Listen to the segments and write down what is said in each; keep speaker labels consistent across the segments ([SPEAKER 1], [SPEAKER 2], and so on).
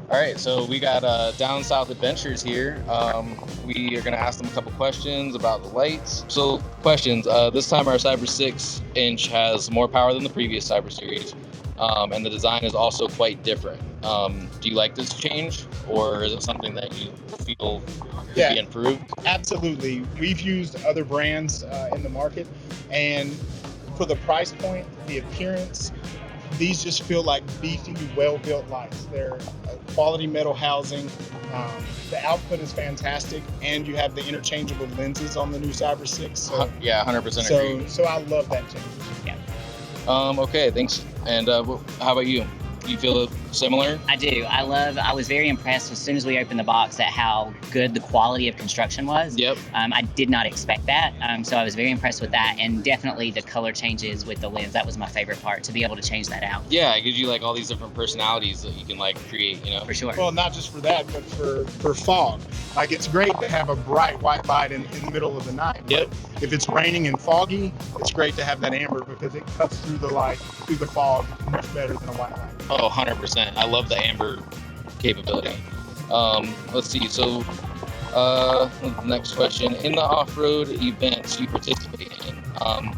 [SPEAKER 1] All right, so we got Down South Adventures here. We are going to ask them a couple questions about the lights. So, questions. This time, our Cyber 6-inch has more power than the previous Cyber series, and the design is also quite different. Do you like this change, or is it something that you feel could be improved?
[SPEAKER 2] Absolutely. We've used other brands in the market, and for the price point, the appearance, these just feel like beefy, well-built lights. They're quality metal housing. The output is fantastic, and you have the interchangeable lenses on the new Cyber 6. So,
[SPEAKER 1] yeah, 100% agree.
[SPEAKER 2] So I love that change.
[SPEAKER 3] Yeah.
[SPEAKER 1] Okay, thanks. And how about you? Do you feel similar?
[SPEAKER 3] I do. I was very impressed as soon as we opened the box at how good the quality of construction was.
[SPEAKER 1] Yep.
[SPEAKER 3] I did not expect that. So I was very impressed with that, and definitely the color changes with the lens. That was my favorite part, to be able to change that out.
[SPEAKER 1] Yeah, it gives you like all these different personalities that you can like create, you know?
[SPEAKER 3] For sure.
[SPEAKER 2] Well, not just for that, but for fog. Like, it's great to have a bright white light in the middle of the night.
[SPEAKER 1] Yep.
[SPEAKER 2] But if it's raining and foggy, it's great to have that amber because it cuts through the light, through the fog, much better than a white light.
[SPEAKER 1] Oh, 100%. I love the amber capability. Let's see. So, next question. In the off-road events you participate in,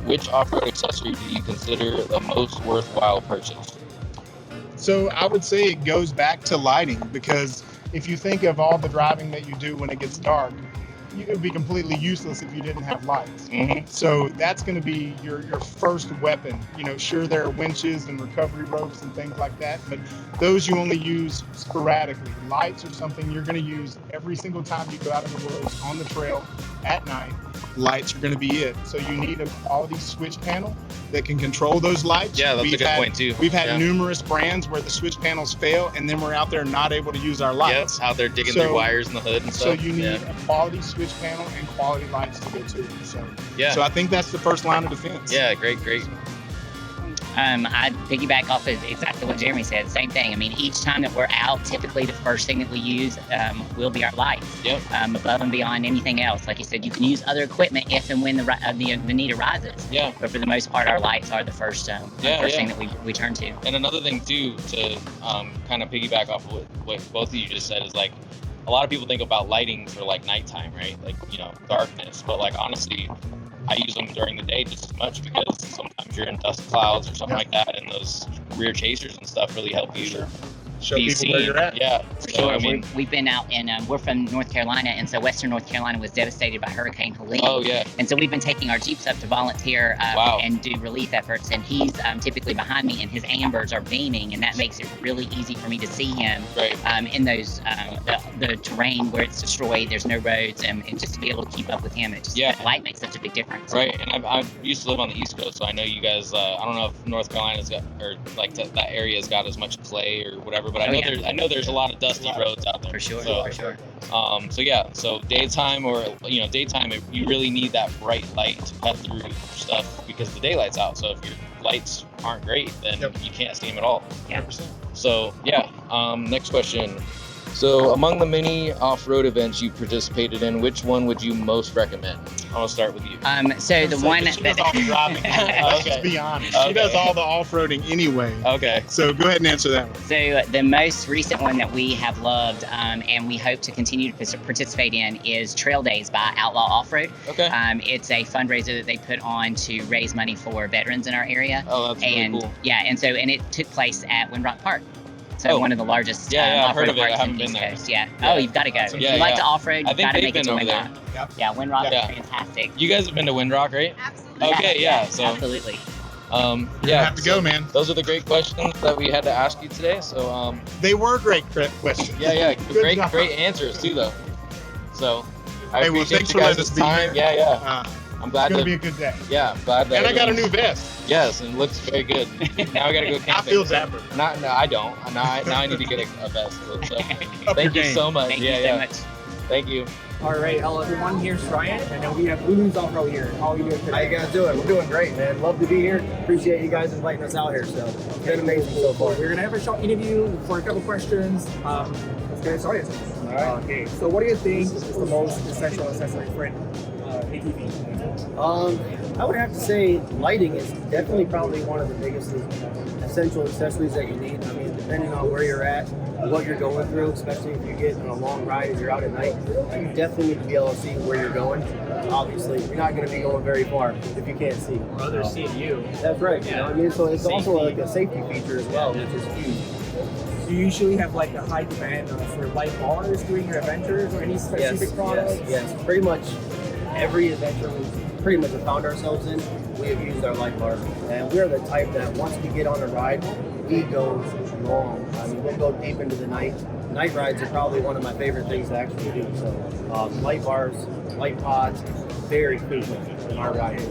[SPEAKER 1] which off-road accessory do you consider the most worthwhile purchase?
[SPEAKER 2] So I would say it goes back to lighting, because if you think of all the driving that you do when it gets dark, it would be completely useless if you didn't have lights.
[SPEAKER 1] Mm-hmm.
[SPEAKER 2] So that's going to be your first weapon. You know, sure, there are winches and recovery ropes and things like that, but those you only use sporadically. Lights are something you're going to use every single time you go out in the woods, on the trail, at night. Lights are going to be it. So you need a quality switch panel that can control those lights.
[SPEAKER 1] Yeah, that's a good point too.
[SPEAKER 2] We've had numerous brands where the switch panels fail, and then we're out there not able to use our lights.
[SPEAKER 1] Yep, out there digging through wires in the hood and
[SPEAKER 2] So
[SPEAKER 1] stuff.
[SPEAKER 2] you need a quality switch panel and quality lights to go to. So I think that's the first line of defense.
[SPEAKER 1] Yeah, great.
[SPEAKER 3] I piggyback off of exactly what Jeremy said. Same thing. I mean, each time that we're out, typically the first thing that we use will be our lights.
[SPEAKER 1] Yep.
[SPEAKER 3] Above and beyond anything else. Like you said, you can use other equipment if and when the need arises.
[SPEAKER 1] Yeah.
[SPEAKER 3] But for the most part, our lights are the first thing that we turn to.
[SPEAKER 1] And another thing too, to kind of piggyback off of what both of you just said, is like a lot of people think about lighting for like nighttime, right? Like, you know, darkness. But like honestly, I use them during the day just as much, because sometimes you're in dust clouds or something like that, and those rear chasers and stuff really help you
[SPEAKER 2] show
[SPEAKER 1] be
[SPEAKER 2] people
[SPEAKER 1] seen.
[SPEAKER 2] where you're at.
[SPEAKER 1] Yeah,
[SPEAKER 3] For
[SPEAKER 1] so
[SPEAKER 3] sure.
[SPEAKER 1] I mean,
[SPEAKER 3] We've been out in, we're from North Carolina, and so Western North Carolina was devastated by Hurricane Helene.
[SPEAKER 1] oh yeah,
[SPEAKER 3] And so we've been taking our Jeeps up to volunteer
[SPEAKER 1] Wow.
[SPEAKER 3] and do relief efforts. And he's typically behind me, and his ambers are beaming, and that makes it really easy for me to see him
[SPEAKER 1] right.
[SPEAKER 3] in those the terrain where it's destroyed. There's no roads, and just to be able to keep up with him, it just the light makes such a big difference.
[SPEAKER 1] Right, and I used to live on the East Coast, so I know you guys. I don't know if North Carolina's got, or like that area's got as much clay or whatever, but I know there's a lot of dusty roads out there.
[SPEAKER 3] For sure,
[SPEAKER 1] so,
[SPEAKER 3] for sure.
[SPEAKER 1] So daytime, or daytime, you really need that bright light to cut through stuff because the daylight's out. So if your lights aren't great, then you can't see them at all.
[SPEAKER 3] Yeah.
[SPEAKER 1] So next question. So among the many off-road events you participated in, which one would you most recommend? I'll start with you.
[SPEAKER 3] So the one
[SPEAKER 2] she does all the driving. Let's just be honest. She does all the off-roading anyway.
[SPEAKER 1] Okay.
[SPEAKER 2] So go ahead and answer that one.
[SPEAKER 3] So the most recent one that we have loved and we hope to continue to participate in is Trail Days by Outlaw Off-Road.
[SPEAKER 1] Okay.
[SPEAKER 3] It's a fundraiser that they put on to raise money for veterans in our area.
[SPEAKER 1] Oh, that's really cool.
[SPEAKER 3] Yeah, and it took place at Windrock Park. So one of the largest
[SPEAKER 1] I've heard
[SPEAKER 3] off-road
[SPEAKER 1] of it. I
[SPEAKER 3] parks
[SPEAKER 1] haven't
[SPEAKER 3] in the
[SPEAKER 1] been
[SPEAKER 3] East
[SPEAKER 1] there.
[SPEAKER 3] Coast. Yeah. Oh, you've got to go.
[SPEAKER 1] Yeah,
[SPEAKER 3] If you like to off-road,
[SPEAKER 1] I
[SPEAKER 3] you've
[SPEAKER 1] think
[SPEAKER 3] got to
[SPEAKER 1] they've
[SPEAKER 3] make it to
[SPEAKER 1] been over
[SPEAKER 3] Windrock.
[SPEAKER 2] Yep.
[SPEAKER 3] Yeah, Windrock
[SPEAKER 1] Yeah.
[SPEAKER 3] is fantastic.
[SPEAKER 1] You guys have been to Windrock, right?
[SPEAKER 4] Absolutely.
[SPEAKER 1] Okay, yeah. So
[SPEAKER 3] Absolutely.
[SPEAKER 2] You have to go, man.
[SPEAKER 1] Those are the great questions that we had to ask you today. So
[SPEAKER 2] They were great questions.
[SPEAKER 1] yeah,
[SPEAKER 2] Good
[SPEAKER 1] great
[SPEAKER 2] job.
[SPEAKER 1] answers too, though. So I
[SPEAKER 2] Hey, well,
[SPEAKER 1] appreciate
[SPEAKER 2] thanks
[SPEAKER 1] you
[SPEAKER 2] for letting
[SPEAKER 1] guys'
[SPEAKER 2] us be
[SPEAKER 1] time.
[SPEAKER 2] here.
[SPEAKER 1] Yeah. I'm glad
[SPEAKER 2] It's gonna
[SPEAKER 1] to.
[SPEAKER 2] be a good day.
[SPEAKER 1] Yeah, I'm glad that.
[SPEAKER 2] And I got a new
[SPEAKER 1] everyone-
[SPEAKER 2] vest.
[SPEAKER 1] Yes, and it looks very good. Now I gotta go camping.
[SPEAKER 2] I feel dapper.
[SPEAKER 1] No, I don't. Now I need to get a vest. So,
[SPEAKER 2] Up
[SPEAKER 1] thank
[SPEAKER 2] your
[SPEAKER 1] you
[SPEAKER 2] game.
[SPEAKER 1] so much.
[SPEAKER 3] Thank you so much.
[SPEAKER 1] Thank you.
[SPEAKER 5] All right, hello everyone. Here's Ryan, and then we have Lulu's Off-Road here. How are you doing today?
[SPEAKER 6] How you guys doing? We're doing great, man. Love to be here. Appreciate you guys inviting us out here. So it's been amazing so far.
[SPEAKER 5] We're gonna have a short interview for a couple questions. Let's get started.
[SPEAKER 6] All right.
[SPEAKER 5] Okay. So, what do you think is the most essential accessory for an ATV?
[SPEAKER 6] I would have to say lighting is definitely probably one of the biggest essential accessories that you need. I mean, depending on where you're at, what you're going through, especially if you get on a long ride and you're out at night. You definitely need to be able to see where you're going. Obviously, you're not going to be going very far if you can't see.
[SPEAKER 5] Others seeing you.
[SPEAKER 6] That's right. You know what I mean? So it's also like a safety feature as well, which is huge.
[SPEAKER 5] Do you usually have like a high demand for light bars during your adventures or any specific products?
[SPEAKER 6] Yes. Pretty much every adventure we've pretty much found ourselves in, we have used our light bars. And we're the type that once we get on a ride, we go long. I mean, we'll go deep into the night. Night rides are probably one of my favorite things to actually do. So light bars, light pods, very frequent in our riding.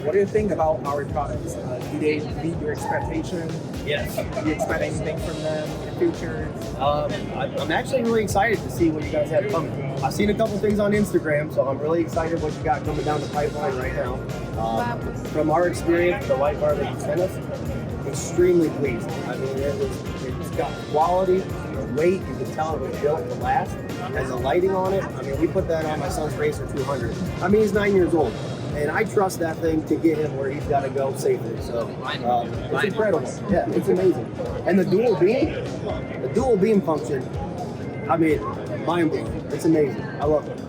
[SPEAKER 5] What do you think about our products? Do they meet your expectation?
[SPEAKER 6] Yes.
[SPEAKER 5] Do you expect anything from them in the future?
[SPEAKER 6] I'm actually really excited to see what you guys have coming. I've seen a couple things on Instagram, so I'm really excited what you got coming down the pipeline right now. From our experience, the light bar that you sent us, extremely pleased. I mean, it's got quality, the weight, you can tell it was built to last. And the lighting on it, I mean, we put that on my son's Racer 200. I mean, he's 9 years old. And I trust that thing to get him where he's got to go safely. So it's incredible. Yeah, it's amazing. And the dual beam function, I mean, mind blowing. It's amazing. I love it.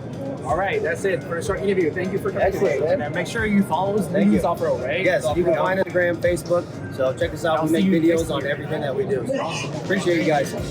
[SPEAKER 5] All right, that's it for a short interview. Thank you for coming
[SPEAKER 6] Excellent,
[SPEAKER 5] today.
[SPEAKER 6] man.
[SPEAKER 5] And make sure you follow us
[SPEAKER 6] Thank you.
[SPEAKER 5] Off-road, right?
[SPEAKER 6] Yes, you can
[SPEAKER 5] Off-road.
[SPEAKER 6] find Instagram, Facebook. So check us out.
[SPEAKER 5] I'll
[SPEAKER 6] We make
[SPEAKER 5] see you
[SPEAKER 6] videos
[SPEAKER 5] next
[SPEAKER 6] on
[SPEAKER 5] year.
[SPEAKER 6] everything that we do. Appreciate you guys.